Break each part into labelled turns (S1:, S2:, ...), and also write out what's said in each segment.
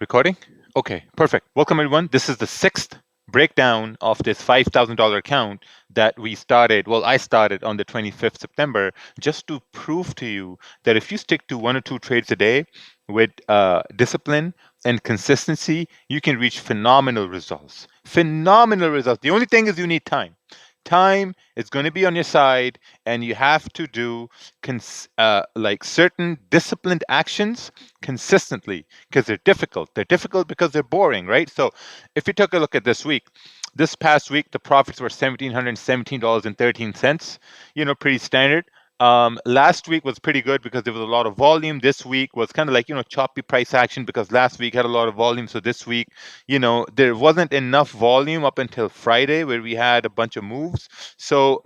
S1: Recording? Okay, perfect. Welcome everyone. This is the sixth breakdown of this $5,000 account that we started. Well, I started on the 25th September just to prove to you that if you stick to 1 or 2 trades a day with discipline and consistency, you can reach phenomenal results. Phenomenal results. The only thing is you need time. Time is going to be on your side, and you have to do like certain disciplined actions consistently because they're difficult. They're difficult because they're boring, right? So if you took a look at this past week, the profits were $1,717.13. Pretty standard. Last week was pretty good because there was a lot of volume. This week was kind of like, choppy price action because last week had a lot of volume. So this week, there wasn't enough volume up until Friday where we had a bunch of moves. So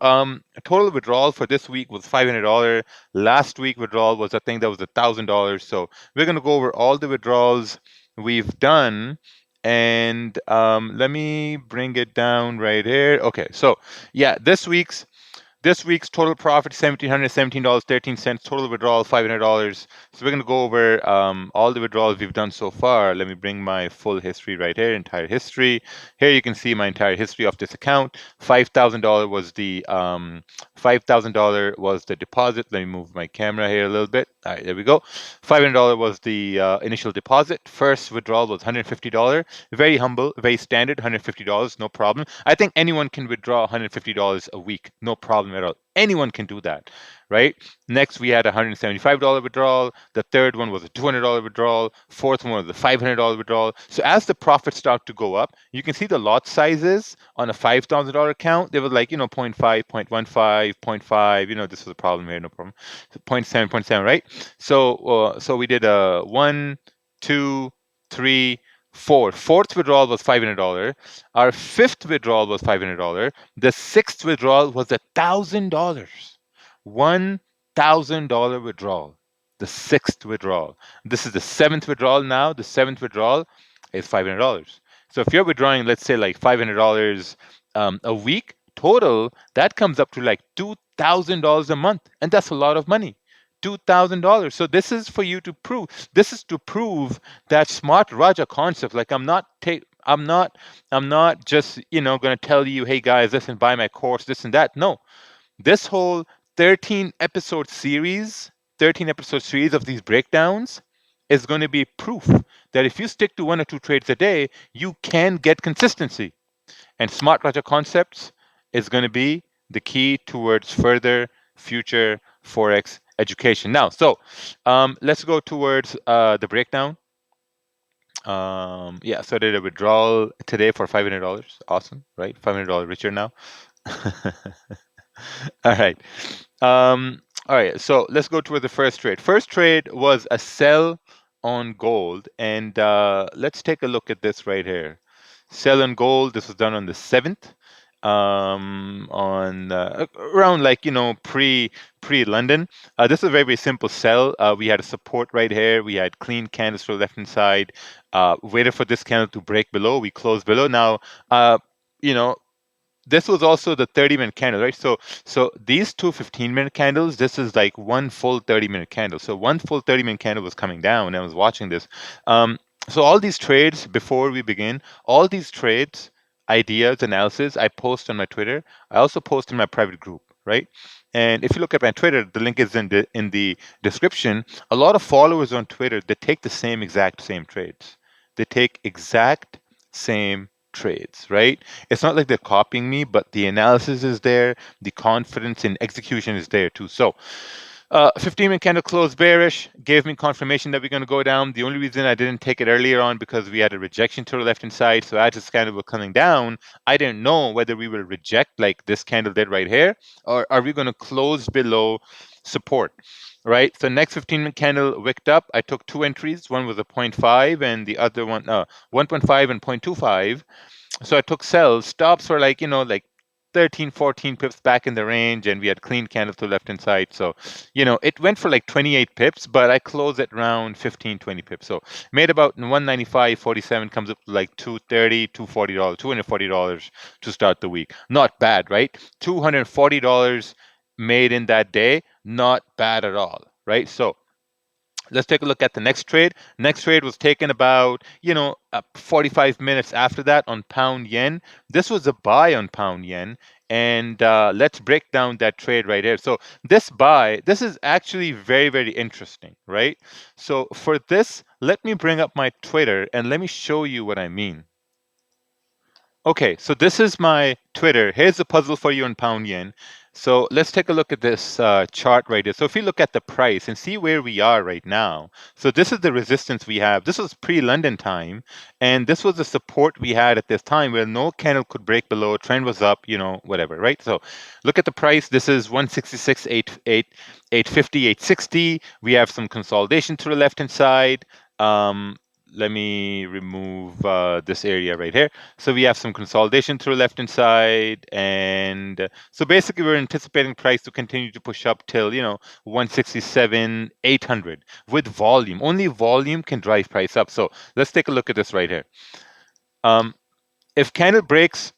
S1: total withdrawal for this week was $500. Last week withdrawal was, I think that was $1,000. So we're going to go over all the withdrawals we've done. And let me bring it down right here. Okay, so yeah, this week's total profit $1,717.13. Total withdrawal $500. So we're going to go over all the withdrawals we've done so far. Let me bring my full history right here, entire history. Here you can see my entire history of this account. $5,000 was the $5,000 was the deposit. Let me move my camera here a little bit. All right, there we go. $500 was the initial deposit. First withdrawal was $150. Very humble, very standard, $150, no problem. I think anyone can withdraw $150 a week, no problem at all. Anyone can do that, right? Next, we had a $175 withdrawal. The third one was a $200 withdrawal. Fourth one was a $500 withdrawal. So as the profits start to go up, you can see the lot sizes on a $5,000 account. They were like, 0.5, 0.15, 0.5. This was a problem here, no problem. So 0.7, 0.7, right? So we did a 1, 2, 3, 4. Fourth withdrawal was $500. Our fifth withdrawal was $500. The sixth withdrawal was $1,000. $1,000 withdrawal. The sixth withdrawal. This is the seventh withdrawal now. The seventh withdrawal is $500. So if you're withdrawing, let's say like $500 a week total, that comes up to like $2,000 a month, and that's a lot of money. $2,000. So this is for you to prove. This is to prove that smart Raja concept. Like I'm not just going to tell you, hey guys, listen, buy my course, this and that. No, this whole 13 episode series of these breakdowns is going to be proof that if you stick to 1 or 2 trades a day, you can get consistency. And smart Raja concepts is going to be the key towards further future Forex education. Now, so let's go towards the breakdown. Yeah, so I did a withdrawal today for $500. Awesome, right? $500 richer now. All right. All right, so let's go toward the first trade. First trade was a sell on gold, and let's take a look at this right here. Sell on gold. This was done on the 7th, on around like pre London. This is a very, very simple sell. We had a support right here. We had clean candles to the left hand side. Waited for this candle to break below. We closed below. Now, this was also the 30-minute candle, right? So these two 15-minute candles, this is like one full 30-minute candle. So one full 30-minute candle was coming down, and I was watching this. So all these trades, before we begin, all these trades, ideas, analysis, I post on my Twitter. I also post in my private group, right? And if you look at my Twitter, the link is in the description. A lot of followers on Twitter, they take the exact same trades. They take exact same trades, right? It's not like they're copying me, but the analysis is there, the confidence in execution is there too. So 15-minute candle closed bearish, gave me confirmation that we're going to go down. The only reason I didn't take it earlier on because we had a rejection to the left hand side. So as this candle was coming down, I didn't know whether we will reject like this candle did right here, or are we going to close below support, right? So next 15-minute candle wicked up. I took 2 entries. One was a 0.5 and the other one 1.5 and 0.25. So I took sells. Stops were like, like 13, 14 pips back in the range, and we had clean candles to the left hand side. So, it went for like 28 pips, but I closed at around 15, 20 pips. So made about 195.47, comes up to like $230, $240, $240 to start the week. Not bad, right? $240 made in that day, not bad at all, right? So Let's take a look at the next trade. Next trade was taken about 45 minutes after that on pound yen. This was a buy on pound yen, and let's break down that trade right here. So this buy, this is actually very, very interesting, right? So for this, let me bring up my Twitter and let me show you what I mean. Okay, so this is my Twitter. Here's the puzzle for you in pound yen. So let's take a look at this chart right here. So if you look at the price and see where we are right now, so this is the resistance we have. This was pre-London time, and this was the support we had at this time where no candle could break below. Trend was up, whatever, right? So look at the price. This is 166, 850, 860. We have some consolidation to the left-hand side. Let me remove this area right here. So we have some consolidation through left-hand side, and so basically we're anticipating price to continue to push up till 167, 800 with volume. Only volume can drive price up. So let's take a look at this right here. If candle breaks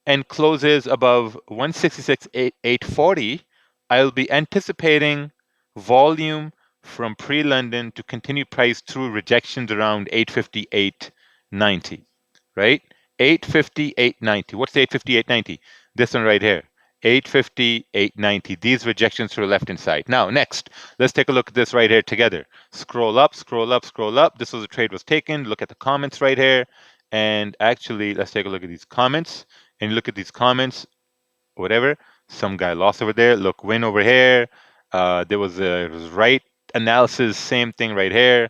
S1: and closes above 166, 840, I'll be anticipating volume from pre-London to continue price through rejections around 850, 890, right? 850, 890. What's the 850, 890? This one right here. 850, 890. These rejections to the left-hand side. Now, next, let's take a look at this right here together. Scroll up, scroll up, scroll up. This was a trade was taken. Look at the comments right here. And actually, let's take a look at these comments. And look at these comments, whatever. Some guy lost over there. Look, win over here. There was a right analysis, same thing right here.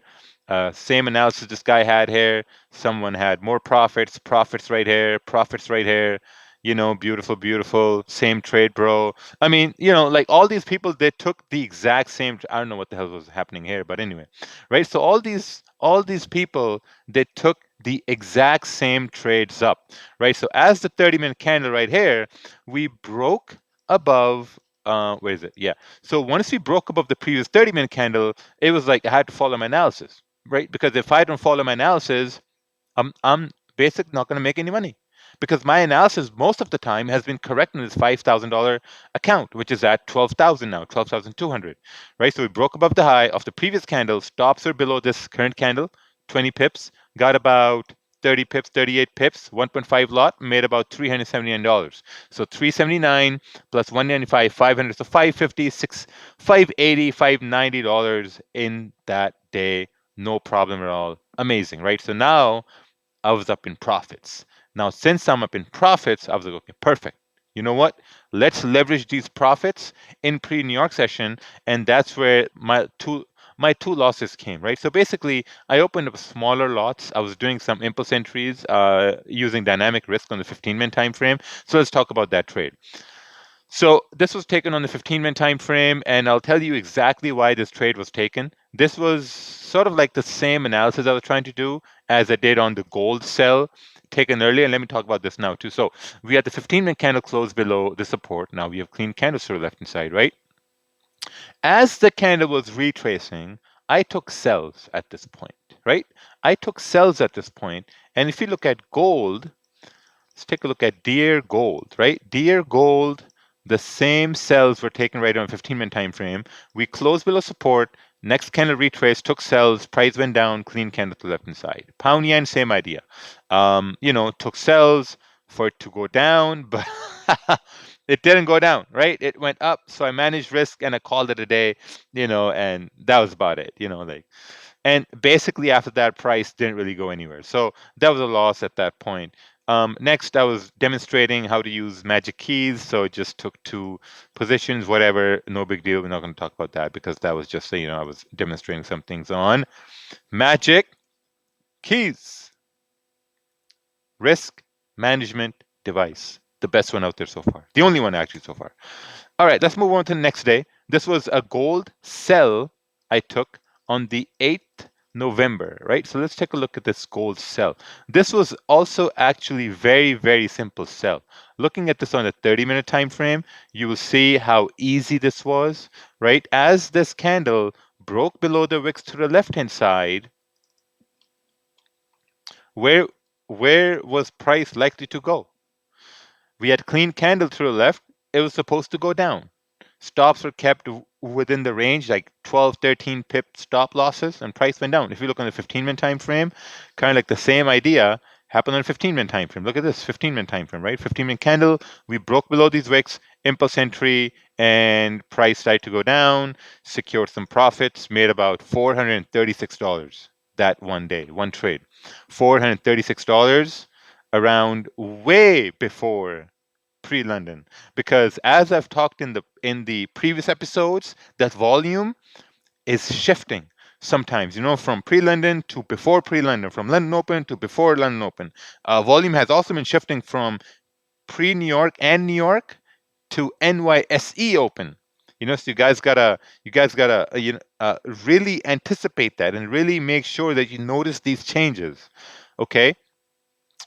S1: Same analysis this guy had here. Someone had more profits, profits right here, profits right here. Beautiful, beautiful. Same trade, bro. I mean, like all these people, they took the exact same. I don't know what the hell was happening here, but anyway, right? So all these people, they took the exact same trades up, right? So as the 30-minute candle right here, we broke above. Where is it? Yeah. So once we broke above the previous 30-minute candle, it was like I had to follow my analysis, right? Because if I don't follow my analysis, I'm basically not going to make any money, because my analysis most of the time has been correct in this $5,000 account, which is at 12,000 now, 12,200, right? So we broke above the high of the previous candle. Stops are below this current candle, 20 pips. Got about 30 pips, 38 pips, 1.5 lot, made about $379. So 379 plus 195, 500, so 550, 580, $590 in that day. No problem at all. Amazing, right? So now I was up in profits. Now, since I'm up in profits, I was like, okay, perfect. You know what? Let's leverage these profits in pre-New York session, and that's where my two losses came, right? So basically, I opened up smaller lots. I was doing some impulse entries using dynamic risk on the 15-minute time frame. So let's talk about that trade. So this was taken on the 15-minute time frame, and I'll tell you exactly why this trade was taken. This was sort of like the same analysis I was trying to do as I did on the gold sell taken earlier. And let me talk about this now too. So we had the 15-minute candle close below the support. Now we have clean candles to the left hand side, right? As the candle was retracing, I took sells at this point, right? I took sells at this point. And if you look at gold, let's take a look at Dear Gold, right? Dear Gold, the same sells were taken right on 15-minute time frame. We closed below support. Next candle retrace, took sells, price went down, clean candle to the left hand side. Pound yen, same idea. Took sells for it to go down, but it didn't go down, right? It went up. So I managed risk and I called it a day, and that was about it, and basically after that, price didn't really go anywhere. So that was a loss at that point. Next, I was demonstrating how to use magic keys. So it just took two positions, whatever, no big deal. We're not going to talk about that because that was just, I was demonstrating some things on magic keys, risk management device. The best one out there so far. The only one actually so far. All right, let's move on to the next day. This was a gold sell I took on the 8th November, right? So let's take a look at this gold sell. This was also actually very, very simple sell. Looking at this on a 30-minute time frame, you will see how easy this was, right? As this candle broke below the wicks to the left-hand side, where was price likely to go? We had clean candle to the left. It was supposed to go down. Stops were kept within the range, like 12, 13 pip stop losses, and price went down. If you look on the 15-minute time frame, kind of like the same idea happened on 15-minute time frame. Look at this 15-minute time frame, right? 15-minute candle, we broke below these wicks, impulse entry, and price started to go down, secured some profits, made about $436 that one day, one trade. $436 around way before pre-London, because as I've talked in the previous episodes, that volume is shifting sometimes, from pre-London to before pre-London, from London Open to before London Open. Volume has also been shifting from pre-New York and New York to NYSE Open. So you guys gotta really anticipate that and really make sure that you notice these changes. Okay,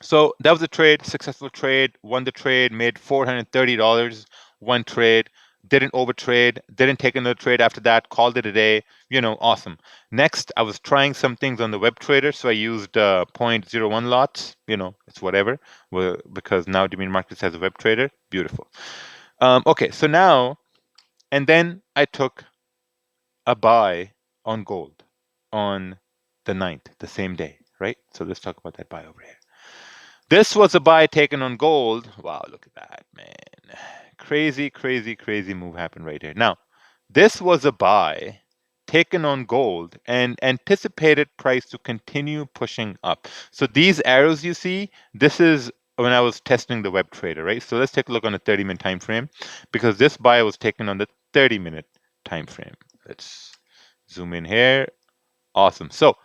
S1: so that was a trade, successful trade, won the trade, made $430, one trade, didn't overtrade, didn't take another trade after that, called it a day, awesome. Next, I was trying some things on the web trader, so I used zero point 0.01 lots, it's whatever, because now Dominion Markets has a web trader, beautiful. Okay, so now, and then I took a buy on gold on the 9th, the same day, right? So let's talk about that buy over here. This was a buy taken on gold. Wow, look at that, man. Crazy, crazy, crazy move happened right here. Now, this was a buy taken on gold and anticipated price to continue pushing up. So these arrows you see, this is when I was testing the web trader, right? So let's take a look on the 30-minute time frame, because this buy was taken on the 30-minute time frame. Let's zoom in here. Awesome. So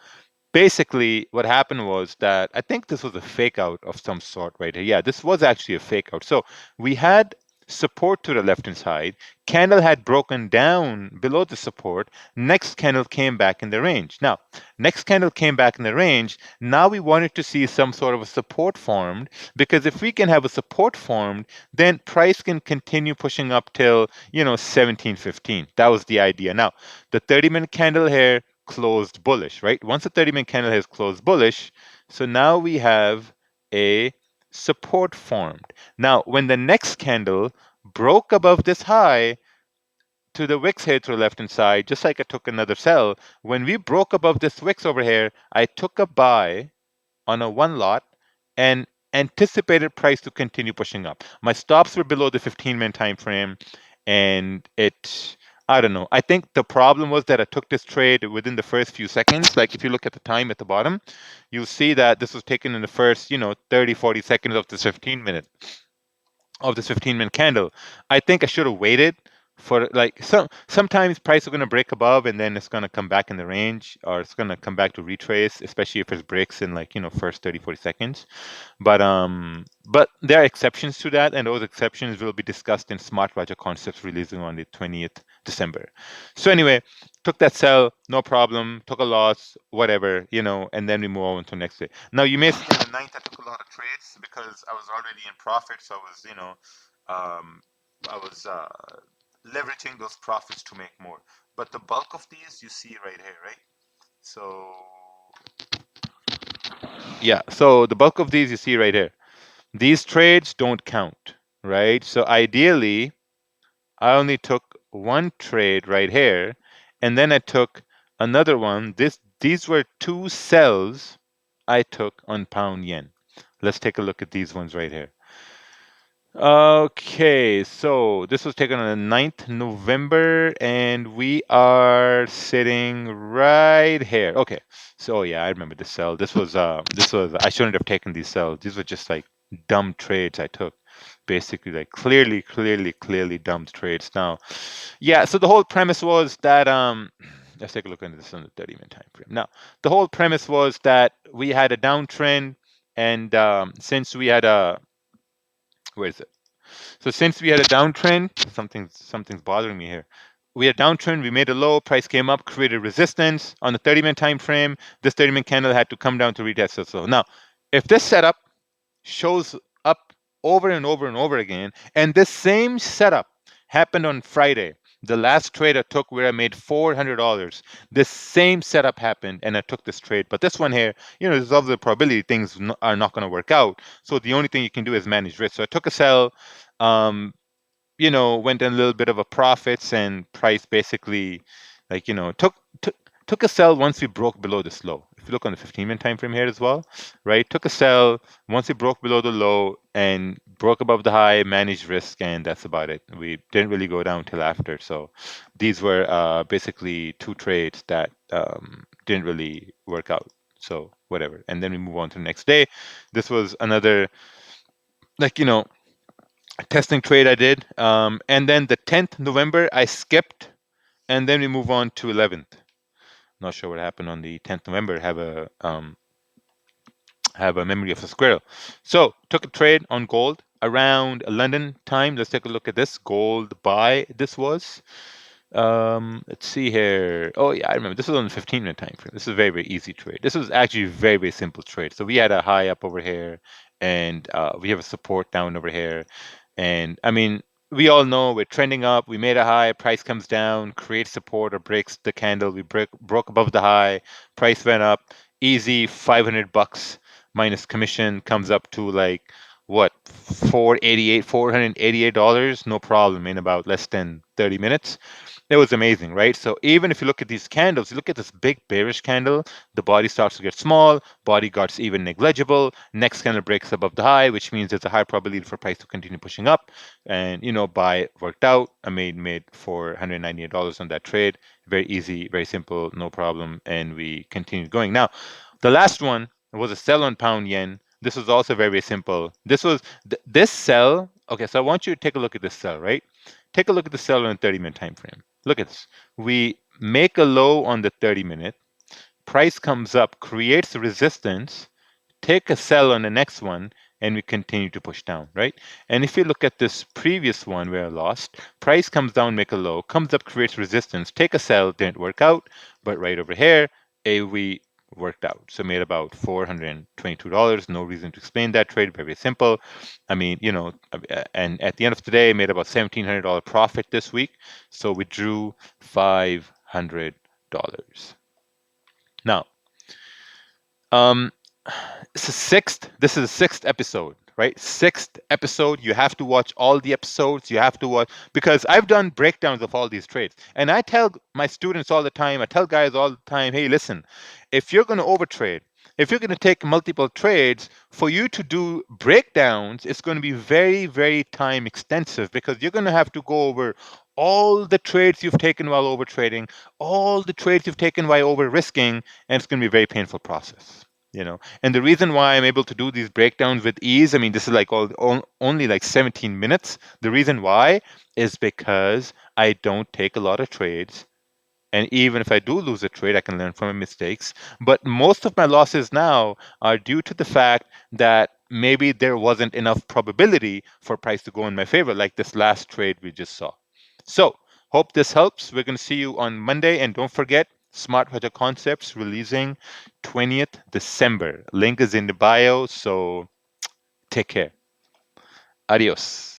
S1: basically what happened was that I think this was a fake out of some sort right here. Yeah, this was actually a fake out. So we had support to the left hand side. Candle had broken down below the support. Next candle came back in the range. Now, next candle came back in the range. Now we wanted to see some sort of a support formed, because if we can have a support formed, then price can continue pushing up till 1715. That was the idea. Now, the 30-minute candle here closed bullish, right? Once the 30-minute candle has closed bullish, so now we have a support formed. Now, when the next candle broke above this high to the wicks here to the left hand side, just like I took another sell, when we broke above this wicks over here, I took a buy on a one lot and anticipated price to continue pushing up. My stops were below the 15-minute time frame, and I don't know. I think the problem was that I took this trade within the first few seconds. Like if you look at the time at the bottom, you'll see that this was taken in the first, 30, 40 seconds of this 15-minute candle. I think I should have waited for like sometimes price is going to break above and then it's going to come back in the range, or it's going to come back to retrace, especially if it breaks in like first 30, 40 seconds. But there are exceptions to that, and those exceptions will be discussed in Smart Roger Concepts releasing on the 20th December. So anyway, took that sell, no problem, took a loss, whatever, and then we move on to next day. Now you may see on the 9th I took a lot of trades because I was already in profit, so um, I was leveraging those profits to make more. But the bulk of these you see right here, right? So yeah, so the bulk of these you see right here. These trades don't count, right? So ideally, I only took one trade right here, and then I took another one. These were two sells I took on pound yen. Let's take a look at these ones right here. Okay, so this was taken on the 9th November, and we are sitting right here. Okay, so yeah, I remember this sell. This was I shouldn't have taken these sells. These were just like dumb trades I took. Basically, like clearly dumb trades. Now, yeah, so the whole premise was that let's take a look into this on the 30-minute time frame. Now, the whole premise was that we had a downtrend, and since we had a where is it? So since we had a downtrend, something's bothering me here. We had a downtrend, we made a low, price came up, created resistance on the 30-minute time frame. This 30-minute candle had to come down to retest this low. Now, if this setup shows up over and over and over again, and this same setup happened on Friday, the last trade I took where I made $400, this same setup happened and I took this trade. But this one here, there's obviously a probability things are not going to work out. So the only thing you can do is manage risk. So I took a sell. went in a little bit of a profits, and price basically, like, took a sell once we broke below this low. If you look on the 15-minute time frame here as well, right? Took a sell once we broke below the low and broke above the high, managed risk, and that's about it. We didn't really go down till after. So these were basically two trades that didn't really work out. So whatever. And then we move on to the next day. This was another, like, testing trade I did. And then the 10th November, I skipped, and then we move on to 11th. Not sure what happened on the 10th November. Have a memory of a squirrel. So took a trade on gold around London time. Let's take a look at this gold buy. This was. Let's see here. Oh yeah, I remember. This was on the 15-minute time frame. This is a very, very easy trade. This was actually a very, very simple trade. So we had a high up over here, and we have a support down over here. And I mean, we all know we're trending up. We made a high, price comes down, creates support or breaks the candle. We broke above the high, price went up, easy $500 minus commission comes up to like what, $488, no problem in about less than 30 minutes. It was amazing, right? So even if you look at these candles, you look at this big bearish candle, the body starts to get small, body gets even negligible, next candle breaks above the high, which means there's a high probability for price to continue pushing up. And buy worked out. I made $498 on that trade. Very easy, very simple, no problem. And we continued going. Now, the last one was a sell on pound yen. This was also very, very simple. This was this sell. Okay, so I want you to take a look at this sell, right? Take a look at the sell on a 30-minute time frame. Look at this. We make a low on the 30-minute. Price comes up, creates resistance, take a sell on the next one, and we continue to push down, right? And if you look at this previous one where I lost, price comes down, make a low, comes up, creates resistance, take a sell, didn't work out, but right over here, we worked out. So made about $422. No reason to explain that trade. Very simple. I mean, and at the end of the day, made about $1,700 profit this week. So we drew $500. Now, this is the sixth episode, right? Sixth episode. You have to watch all the episodes. You have to watch, because I've done breakdowns of all these trades, and I tell my students all the time, I tell guys all the time, hey, listen, if you're going to overtrade, if you're going to take multiple trades, for you to do breakdowns, it's going to be very, very time extensive, because you're going to have to go over all the trades you've taken while overtrading, all the trades you've taken while over risking, and it's going to be a very painful process. And the reason why I'm able to do these breakdowns with ease, I mean, this is like only like 17 minutes. The reason why is because I don't take a lot of trades. And even if I do lose a trade, I can learn from my mistakes. But most of my losses now are due to the fact that maybe there wasn't enough probability for price to go in my favor, like this last trade we just saw. So, hope this helps. We're going to see you on Monday. And don't forget, Smart Hedger Concepts releasing 20th December. Link is in the bio. So, take care. Adios.